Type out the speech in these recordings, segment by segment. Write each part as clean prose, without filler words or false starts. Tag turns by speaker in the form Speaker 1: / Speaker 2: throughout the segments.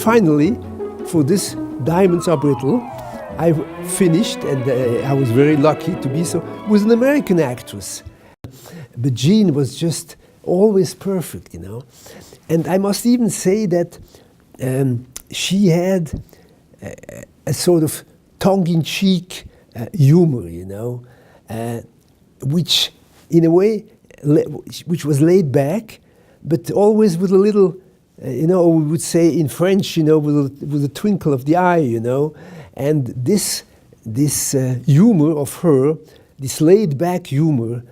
Speaker 1: finally, for this Diamonds Are Brittle, I finished, and I was very lucky to be so, with an American actress. But Jean was just always perfect, you know. And I must even say that she had a sort of tongue-in-cheek humor, you know, which, in a way, which was laid back, but always with a little, you know, we would say in French, you know, with a twinkle of the eye, you know. And this humor of her, this laid-back humor,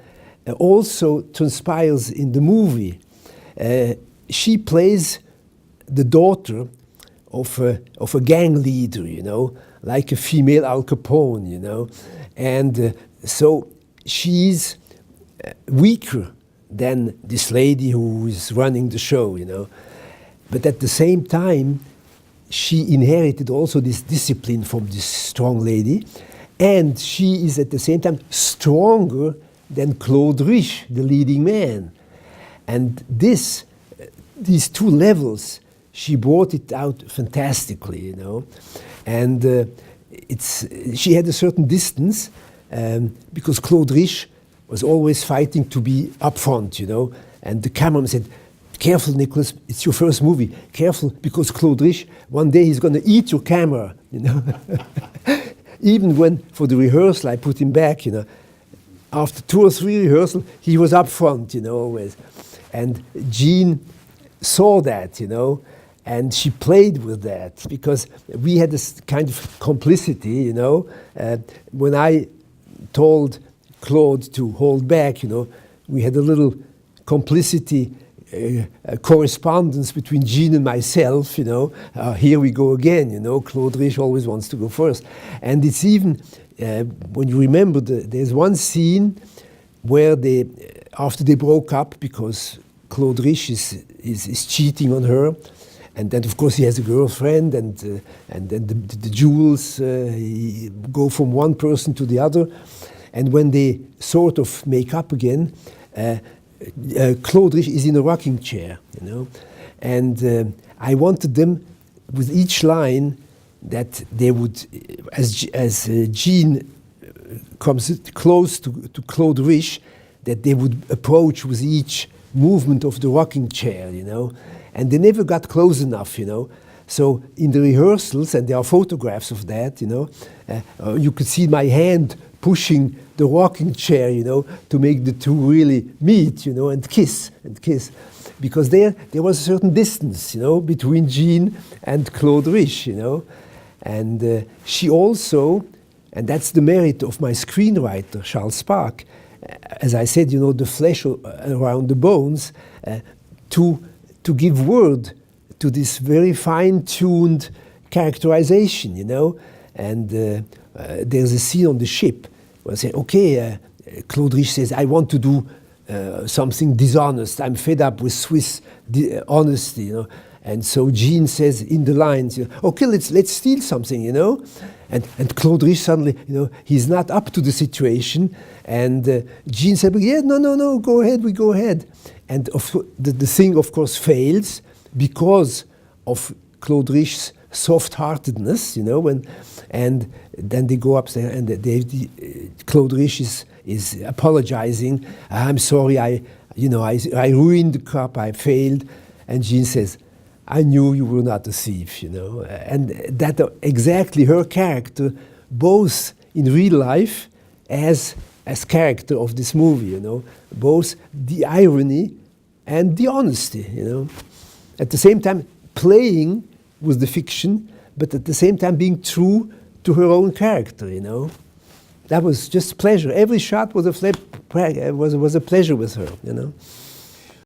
Speaker 1: also transpires in the movie. She plays the daughter of a gang leader, you know, like a female Al Capone, you know. And so she's weaker than this lady who is running the show, you know. But at the same time, she inherited also this discipline from this strong lady, and she is at the same time stronger than Claude Rich, the leading man. And these two levels, she brought it out fantastically, you know. And she had a certain distance because Claude Rich was always fighting to be up front, you know. And the cameraman said, "Careful, Nicholas, it's your first movie. Careful, because Claude Rich, one day he's going to eat your camera," you know. Even when, for the rehearsal, I put him back, you know. After 2 or 3 rehearsals, he was up front, you know, always. And Jean saw that, you know, and she played with that because we had this kind of complicity, you know. When I told Claude to hold back, you know, we had a little complicity correspondence between Jean and myself, you know. Here we go again, you know. Claude Rich always wants to go first. And it's even, when you remember, there's one scene where they, after they broke up, because Claude Rich is cheating on her, and then of course he has a girlfriend, and then the jewels go from one person to the other, and when they sort of make up again, Claude Rich is in a rocking chair, you know, and I wanted them with each line that they would, as Jean comes close to Claude Rich, that they would approach with each movement of the rocking chair, you know, and they never got close enough, you know. So in the rehearsals, and there are photographs of that, you know, you could see my hand pushing the rocking chair, you know, to make the two really meet, you know, and kiss, because there was a certain distance, you know, between Jean and Claude Rich, you know. And she also, and that's the merit of my screenwriter, Charles Spark, as I said, you know, the flesh around the bones, to give word to this very fine-tuned characterization, you know. And there's a scene on the ship where I say, okay, Claude Rich says, I want to do something dishonest. I'm fed up with Swiss honesty, you know. And so Jean says in the lines, you know, okay, let's steal something, you know. And Claude Rich suddenly, you know, he's not up to the situation. And Jean Seberg, yeah, no, go ahead, we go ahead. And the thing, of course, fails because of Claude Rich's soft-heartedness, you know. And then they go upstairs, and Claude Rich is apologizing. I'm sorry, I ruined the cup, I failed. And Jean says, I knew you were not a thief, you know. And that exactly her character, both in real life as character of this movie, you know, both the irony and the honesty, you know. At the same time, playing with the fiction, but at the same time being true to her own character, you know. That was just pleasure. Every shot was a pleasure with her, you know.